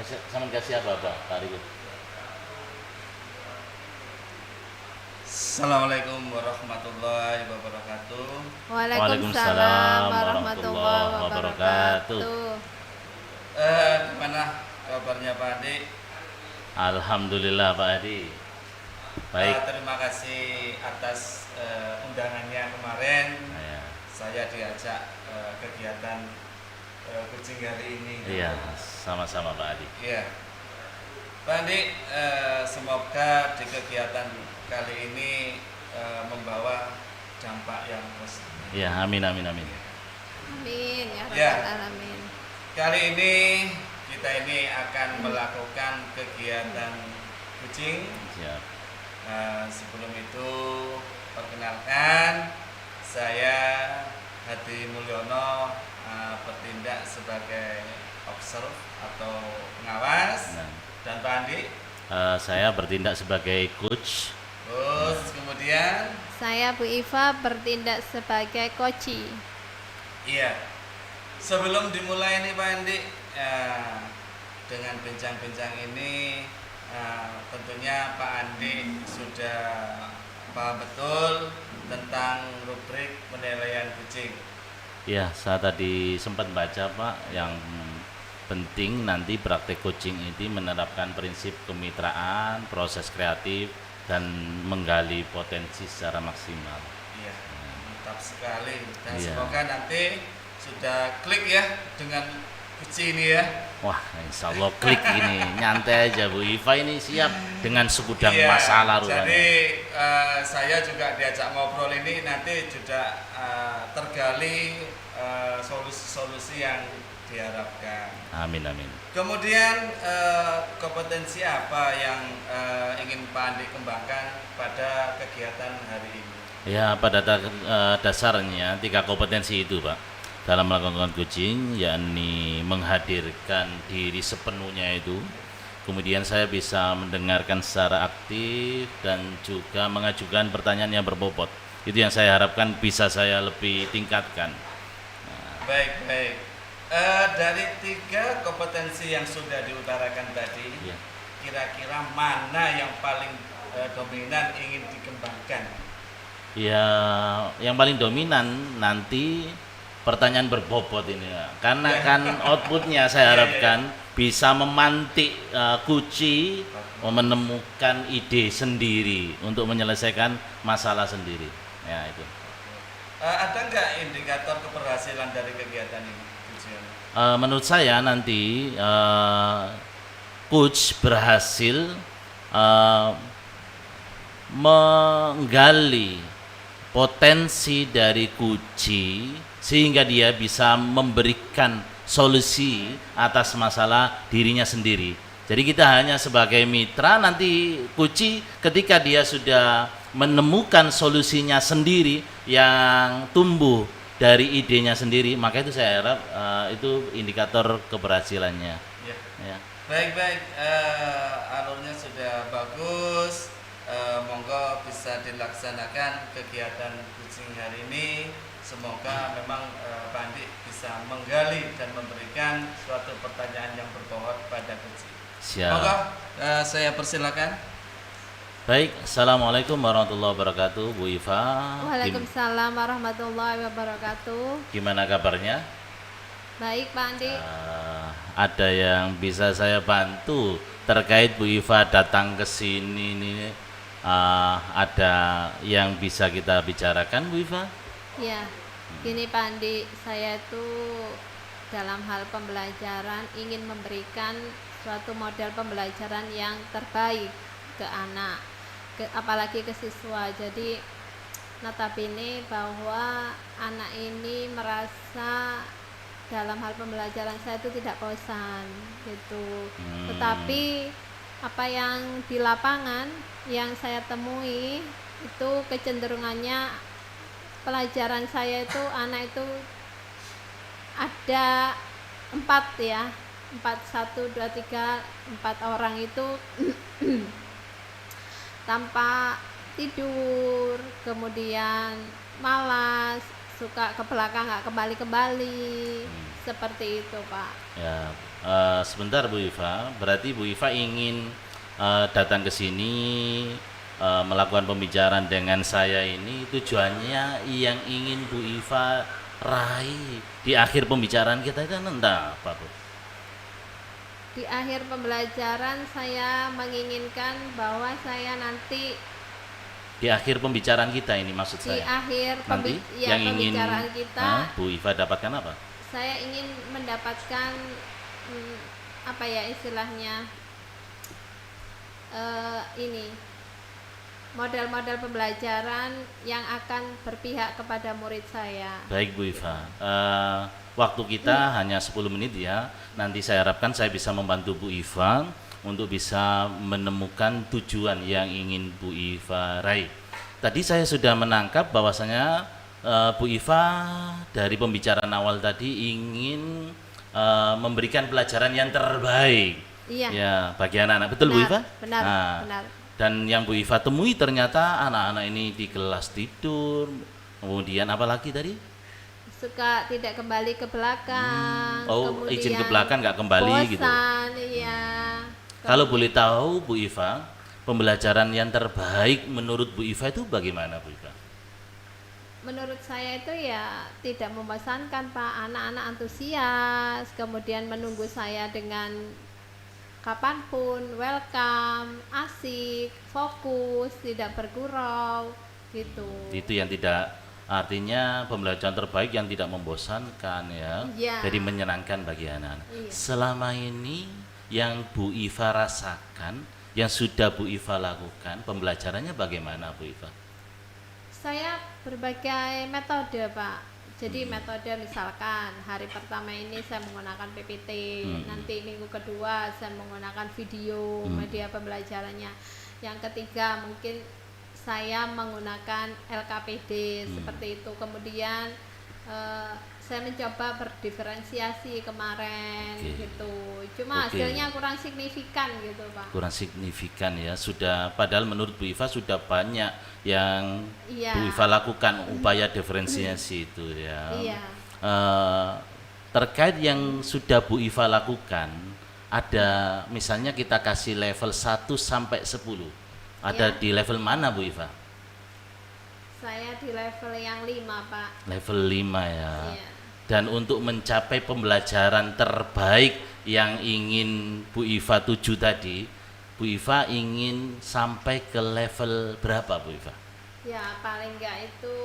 sama kasih apa Pak Arifin? Assalamualaikum warahmatullahi wabarakatuh. Waalaikumsalam Waalaikumsalam warahmatullahi warahmatullahi wabarakatuh. wabarakatuh. Gimana kabarnya Pak Adi? Alhamdulillah Pak Adi. Baik. Terima kasih atas undangannya kemarin. Ya. Saya diajak kegiatan kucing hari ini. Iya, sama-sama Pak Adi. Iya. Pak Adi, semoga di kegiatan kali ini membawa dampak yang positif. Iya, amin amin amin. Amin ya Ya. rabbal alamin. Kali ini kita ini akan melakukan kegiatan kucing. Siap. Sebelum itu perkenalkan, saya Hadi Mulyono, bertindak sebagai observer atau pengawas. Nah, Dan Pak Andi, saya bertindak sebagai coach. terus kemudian Saya Bu Iva bertindak sebagai koci. iya, sebelum dimulai nih Pak Andi, dengan bincang-bincang ini, tentunya Pak Andi sudah paham betul tentang rubrik penilaian kucing. Ya, saya tadi sempat baca Pak, yang penting nanti praktek coaching ini menerapkan prinsip kemitraan, proses kreatif, dan menggali potensi secara maksimal. Iya, mantap sekali. Dan Iya. semoga nanti sudah klik ya dengan kucing ini ya. Wah, insya Allah klik ini, nyantai aja Bu Iva ini siap dengan segudang Iya, masalah jadi rupanya. saya juga diajak ngobrol ini nanti juga tergali solusi-solusi yang diharapkan. Amin amin. Kemudian kompetensi apa yang ingin Pak Andi kembangkan pada kegiatan hari ini? Ya, pada dasarnya 3 kompetensi itu Pak dalam melakukan coaching, yakni menghadirkan diri sepenuhnya itu, kemudian saya bisa mendengarkan secara aktif dan juga mengajukan pertanyaan yang berbobot. Itu yang saya harapkan bisa saya lebih tingkatkan. Baik, baik. Dari 3 kompetensi yang sudah diutarakan tadi, Ya. kira-kira mana yang paling dominan ingin dikembangkan? Ya, yang paling dominan nanti pertanyaan berbobot ini ya. Karena kan outputnya saya harapkan bisa memantik kunci, menemukan ide sendiri untuk menyelesaikan masalah sendiri. Ya itu. Ada nggak indikator keberhasilan dari kegiatan ini? Tujuan? Menurut saya nanti coach berhasil menggali potensi dari kunci sehingga dia bisa memberikan solusi atas masalah dirinya sendiri. Jadi kita hanya sebagai mitra, nanti kunci ketika dia sudah menemukan solusinya sendiri yang tumbuh dari idenya sendiri, maka itu saya harap itu indikator keberhasilannya. Ya. Ya. Baik, baik. Alurnya sudah bagus. Monggo bisa dilaksanakan kegiatan kucing hari ini. Semoga memang Pak Andi bisa menggali dan memberikan suatu pertanyaan yang berbobot pada kucing. Siap. Monggo saya persilakan. Baik, assalamualaikum warahmatullahi wabarakatuh, Bu Iva. Waalaikumsalam warahmatullahi wabarakatuh. Gimana kabarnya? Baik Pak Andi. Ada yang bisa saya bantu terkait Bu Iva datang ke sini nih? Ada yang bisa kita bicarakan, Bu Iva? Ya, gini Pak Andi, saya itu dalam hal pembelajaran ingin memberikan suatu model pembelajaran yang terbaik ke anak, apalagi ke siswa. Jadi notabene bahwa anak ini merasa dalam hal pembelajaran saya itu tidak bosan gitu. Tetapi apa yang di lapangan yang saya temui itu kecenderungannya pelajaran saya itu anak itu ada 4 ya, 1, 2, 3, 4 orang itu tanpa tidur, kemudian malas, suka ke belakang nggak kembali-kembali, seperti itu Pak. Ya, Sebentar Bu Iva, berarti Bu Iva ingin datang ke sini melakukan pembicaraan dengan saya ini, tujuannya yang ingin Bu Iva raih di akhir pembicaraan kita itu entah apa Bu? Di akhir pembelajaran saya menginginkan bahwa saya nanti Di akhir pembicaraan kita ini maksud di saya. akhir Nanti yang ingin pembicaraan kita Bu Iva dapatkan apa? saya ingin mendapatkan apa ya istilahnya ini model-model pembelajaran yang akan berpihak kepada murid saya. Baik Bu Iva, waktu kita hanya 10 menit ya. Nanti saya harapkan saya bisa membantu Bu Iva untuk bisa menemukan tujuan yang ingin Bu Iva raih. Tadi saya sudah menangkap bahwasanya Bu Iva dari pembicaraan awal tadi ingin memberikan pelajaran yang terbaik Iya. ya bagi anak-anak. Betul Bu Iva? Benar, Nah, benar. dan yang Bu Iva temui ternyata anak-anak ini di kelas tidur, kemudian apa lagi tadi? Suka tidak kembali ke belakang. Oh, izin ke kemudian belakang nggak kembali gitu. bosan, iya. Kalau boleh tahu Bu Iva, pembelajaran yang terbaik menurut Bu Iva itu bagaimana Bu Iva? Menurut saya itu ya tidak membosankan Pak, anak-anak antusias, kemudian menunggu saya dengan kapanpun, welcome, asik, fokus, tidak bergurau, gitu. Itu yang tidak, artinya pembelajaran terbaik yang tidak membosankan ya, Iya. jadi menyenangkan bagi anak-anak. Iya. Selama ini yang Bu Iva rasakan, yang sudah Bu Iva lakukan, pembelajarannya bagaimana Bu Iva? Saya berbagai metode Pak. Jadi metode misalkan hari pertama ini saya menggunakan PPT, nanti minggu kedua saya menggunakan video media pembelajarannya. Yang ketiga mungkin saya menggunakan LKPD seperti itu. Kemudian saya mencoba berdiferensiasi kemarin gitu. Cuma hasilnya kurang signifikan gitu Pak. Kurang signifikan ya, sudah, padahal menurut Bu Iva sudah banyak yang Iya. Bu Iva lakukan upaya diferensiasi itu ya. Iya. Terkait yang sudah Bu Iva lakukan, ada misalnya kita kasih level 1 sampai 10. Ada Iya. di level mana Bu Iva? Saya di level yang 5 Pak. Level 5 ya. Iya. Dan untuk mencapai pembelajaran terbaik yang ingin Bu Iva tuju tadi, Bu Iva ingin sampai ke level berapa Bu Iva? Ya paling enggak itu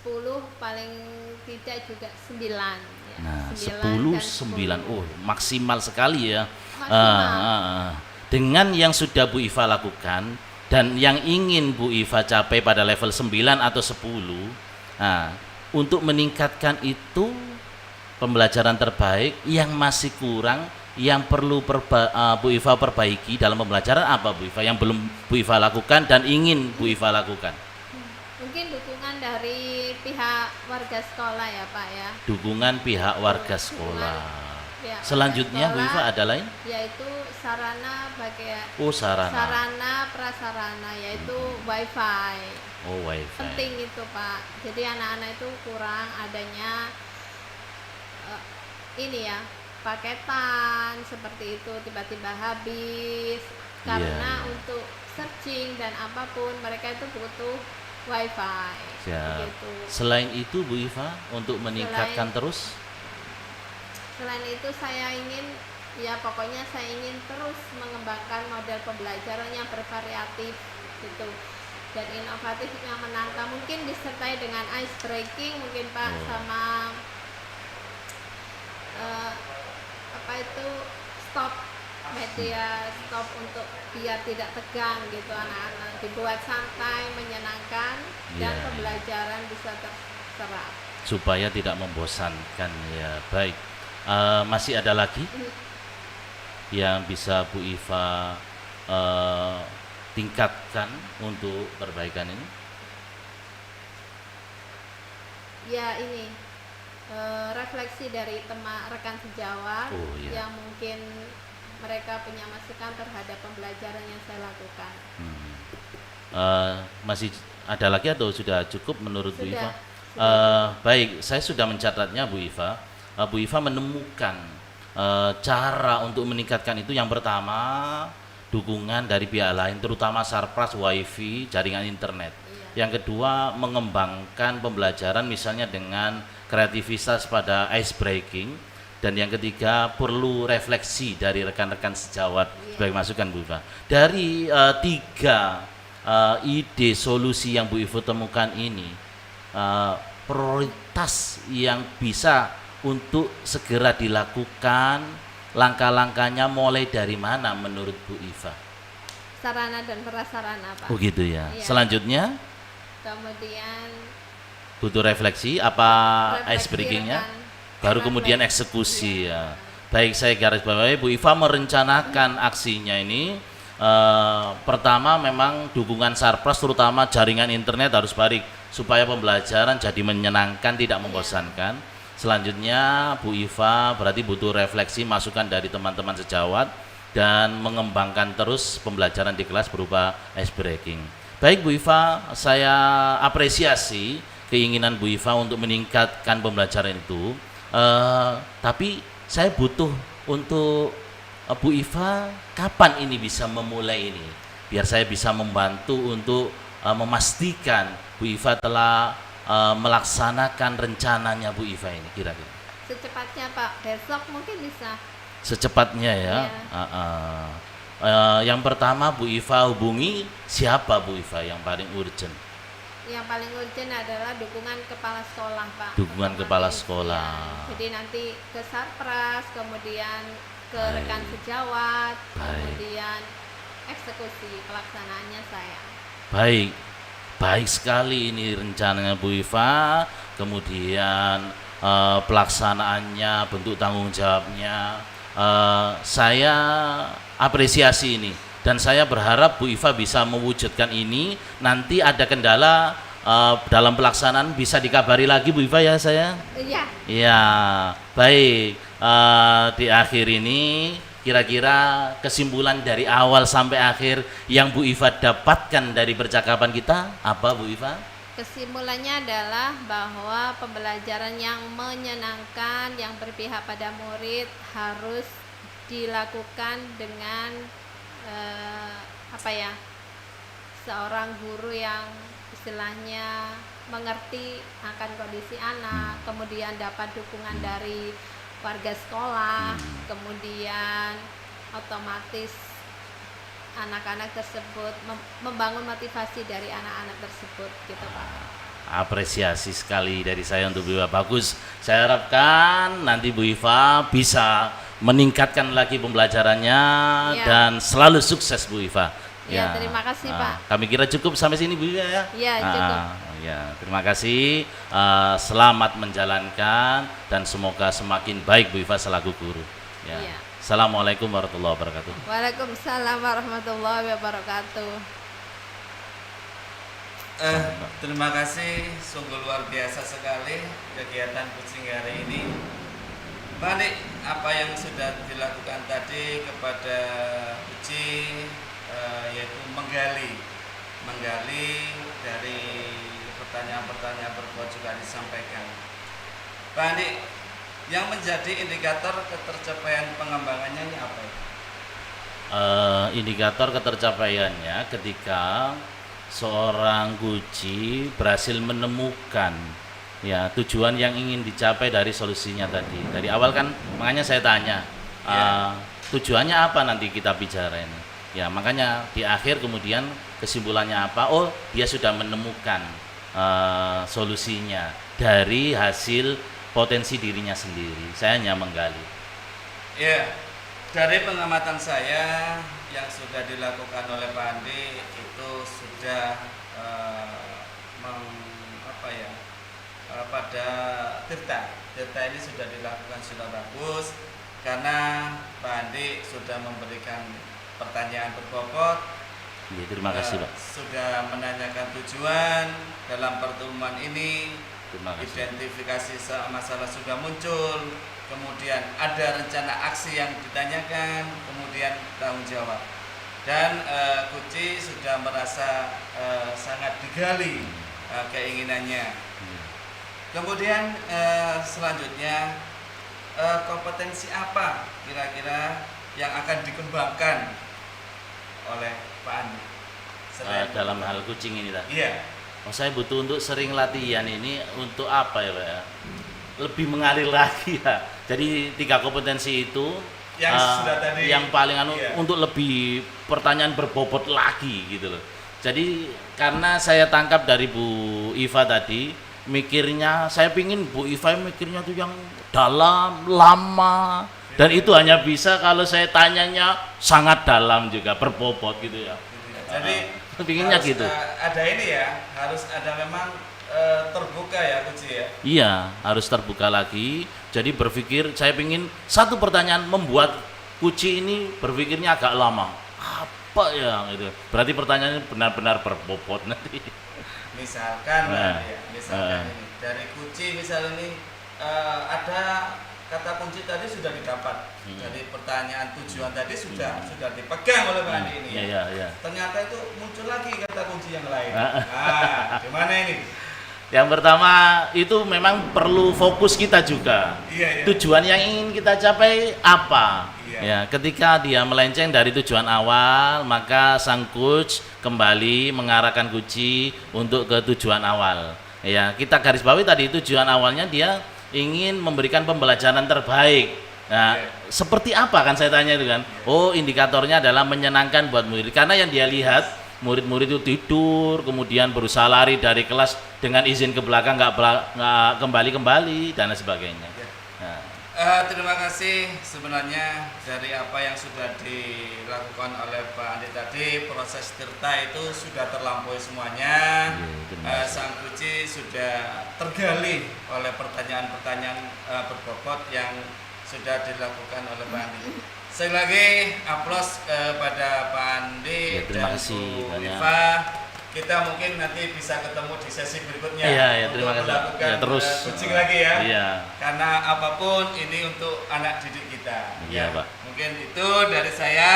10, paling tidak juga 9 ya. Nah, 9 10, dan 9, 10. oh maksimal sekali ya. Maksimal. Dengan yang sudah Bu Iva lakukan dan yang ingin Bu Iva capai pada level 9 atau 10, nah, untuk meningkatkan itu pembelajaran terbaik yang masih kurang, yang perlu Bu Iva perbaiki dalam pembelajaran apa Bu Iva yang belum Bu Iva lakukan dan ingin Bu Iva lakukan? Mungkin dukungan dari pihak warga sekolah ya Pak ya. Dukungan pihak warga sekolah. Pihak warga Selanjutnya Bu sekolah, Iva ada lain? yaitu sarana Oh, sarana. sarana prasarana yaitu wifi. Oh, wifi. Penting itu Pak. Jadi anak-anak itu kurang adanya ini ya paketan seperti itu, tiba-tiba habis karena untuk searching dan apapun mereka itu butuh wifi. Siap. Begitu. Selain itu Bu Iva untuk meningkatkan terus Selain itu saya ingin ya pokoknya saya ingin terus mengembangkan model pembelajaran yang bervariatif gitu dan inovatif yang menantang, mungkin disertai dengan ice breaking mungkin Pak, sama apa itu stop media, stop untuk biar tidak tegang gitu, anak-anak dibuat santai, menyenangkan dan Iya. pembelajaran bisa terserap. supaya tidak membosankan ya. Baik. Masih ada lagi yang bisa Bu Iva tingkatkan untuk perbaikan ini? Ya ini refleksi dari teman rekan sejawat Oh, iya. yang mungkin mereka punya masukan terhadap pembelajaran yang saya lakukan. Masih ada lagi atau sudah cukup menurut Bu Iva? Sudah. Baik, saya sudah mencatatnya Bu Iva. Bu Iva menemukan cara untuk meningkatkan itu yang pertama dukungan dari pihak lain, terutama Sarpras, WiFi, jaringan internet. Yang kedua mengembangkan pembelajaran misalnya dengan kreativitas pada ice breaking. Dan yang ketiga perlu refleksi dari rekan-rekan sejawat sebagai masukan Bu Iva. Dari tiga ide solusi yang Bu Iva temukan ini, prioritas yang bisa untuk segera dilakukan, langkah-langkahnya mulai dari mana menurut Bu Iva? Sarana dan prasarana, Pak. Oh gitu ya. Iya. Selanjutnya Kemudian butuh refleksi apa ice breakingnya? refleksi Baru rekan. kemudian eksekusi ya. Baik, saya garis bawahi Bu Iva merencanakan aksinya ini. Pertama memang dukungan Sarpras terutama jaringan internet harus baik supaya pembelajaran jadi menyenangkan, tidak membosankan. Selanjutnya Bu Iva berarti butuh refleksi masukan dari teman-teman sejawat dan mengembangkan terus pembelajaran di kelas berupa ice breaking. Baik Bu Iva, saya apresiasi keinginan Bu Iva untuk meningkatkan pembelajaran itu. Tapi saya butuh untuk Bu Iva kapan ini bisa memulai ini, biar saya bisa membantu untuk memastikan Bu Iva telah melaksanakan rencananya Bu Iva ini kira-kira. Secepatnya, Pak. Besok mungkin bisa. Secepatnya ya. Iya. Yang pertama Bu Iva hubungi siapa Bu Iva yang paling urgent? Yang paling urgent adalah dukungan kepala sekolah, Pak. Dukungan Otomatis, kepala sekolah. ya. Jadi nanti ke Sarpras, kemudian ke Baik. rekan sejawat, Baik. kemudian eksekusi pelaksanaannya saya. Baik, baik sekali ini rencananya Bu Iva, kemudian pelaksanaannya, bentuk tanggung jawabnya, saya apresiasi ini. Dan saya berharap Bu Iva bisa mewujudkan ini. Nanti ada kendala dalam pelaksanaan bisa dikabari lagi Bu Iva ya saya. Iya. Ya, baik. Di akhir ini kira-kira kesimpulan dari awal sampai akhir yang Bu Iva dapatkan dari percakapan kita apa Bu Iva? Kesimpulannya adalah bahwa pembelajaran yang menyenangkan, yang berpihak pada murid harus dilakukan dengan seorang guru yang istilahnya mengerti akan kondisi anak, kemudian dapat dukungan dari warga sekolah, kemudian otomatis anak-anak tersebut membangun motivasi dari anak-anak tersebut gitu, Pak. Apresiasi sekali dari saya untuk Bu Iva. Bagus. Saya harapkan nanti Bu Iva bisa meningkatkan lagi pembelajarannya Ya. dan selalu sukses Bu Iva. Ya, terima kasih, Pak. Kami kira cukup sampai sini Bu Iva ya. Ya, cukup. Ya, terima kasih. Selamat menjalankan dan semoga semakin baik Bu Iva selaku guru. Ya. Ya. Assalamualaikum warahmatullahi wabarakatuh. Waalaikumsalam warahmatullahi wabarakatuh. Terima kasih, sungguh luar biasa sekali kegiatan kucing hari ini. Balik apa yang sudah dilakukan tadi kepada Uci, yaitu menggali dari pertanyaan-pertanyaan berbuat juga disampaikan. Balik yang menjadi indikator ketercapaian pengembangannya ini apa? Indikator ketercapaiannya ketika seorang Guci berhasil menemukan ya tujuan yang ingin dicapai dari solusinya tadi. Dari awal kan makanya saya tanya tujuannya apa nanti kita bicara ini. Ya makanya di akhir kemudian kesimpulannya apa? Oh dia sudah menemukan solusinya dari hasil potensi dirinya sendiri. Saya hanya menggali. Ya, dari pengamatan saya yang sudah dilakukan oleh Pak Andi itu sudah pada Tirta ini sudah dilakukan sudah bagus karena Pak Andi sudah memberikan pertanyaan berbobot. Ya, terima kasih Pak. Sudah menanyakan tujuan dalam pertemuan ini. Terima kasih. Identifikasi masalah sudah muncul, kemudian ada rencana aksi yang ditanyakan, kemudian tanggung jawab. Dan Guci sudah merasa sangat digali keinginannya. Kemudian selanjutnya kompetensi apa kira-kira yang akan dikembangkan oleh Pak Andi dalam hal kucing ini tadi. Iya. Oh, saya butuh untuk sering latihan ini untuk apa ya Pak ya? Lebih mengalir lagi ya. Jadi 3 kompetensi itu Yang sudah tadi. yang paling Iya. untuk lebih pertanyaan berbobot lagi gitu loh. Jadi karena saya tangkap dari Bu Iva tadi mikirnya, saya pingin Bu Iva mikirnya tuh yang dalam, lama, dan itu hanya bisa kalau saya tanyanya sangat dalam juga, berbobot gitu ya. Jadi Pinginnya harus, gitu. ada ini ya, harus ada memang terbuka ya Kuci ya. Iya, harus terbuka lagi. Jadi berpikir, saya pingin satu pertanyaan membuat Kuci ini berpikirnya agak lama. Apa ya gitu. Berarti pertanyaannya benar-benar berbobot nanti. Misalkan Nah. ya, misalkan ini dari Kuci misal ini ada kata kunci tadi sudah didapat. Dari pertanyaan tujuan tadi sudah dipegang oleh Pak Andi ini. Ya. Iya, iya. Ternyata itu muncul lagi kata kunci yang lain. Ah. Nah, gimana ini? Yang pertama itu memang perlu fokus kita juga. Iya, iya. Tujuan yang ingin kita capai apa? Iya. Ya, ketika dia melenceng dari tujuan awal, maka sang coach kembali mengarahkan Kuci untuk ke tujuan awal. Ya, kita garis bawahi tadi tujuan awalnya dia ingin memberikan pembelajaran terbaik. Nah, seperti apa kan saya tanya itu kan? Oh, indikatornya adalah menyenangkan buat murid. Karena yang dia lihat murid-murid itu tidur, kemudian berusaha lari dari kelas dengan izin ke belakang, nggak kembali dan sebagainya. Nah, Terima kasih sebenarnya dari apa yang sudah dilakukan oleh Pak Andi tadi, proses tirta itu sudah terlampaui semuanya. Iya, Sang Kuci sudah tergali oleh pertanyaan-pertanyaan berbobot yang sudah dilakukan oleh Pak Andi. Sekali lagi aplaus kepada Pak Andi Ya, terima dan kasih Bu banyak. Iva. Kita mungkin nanti bisa ketemu di sesi berikutnya. Iya, ya, untuk terima kasih. melakukan Ya, terus coaching lagi ya. Iya. Karena apapun ini untuk anak didik kita. Iya, Pak. Mungkin itu dari saya.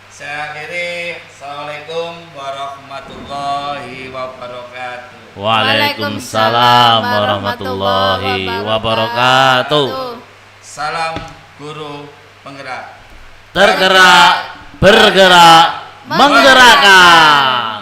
Saya akhiri. Assalamualaikum warahmatullahi wabarakatuh. Waalaikumsalam warahmatullahi wabarakatuh. Salam guru penggerak. Tergerak, bergerak, menggerakkan.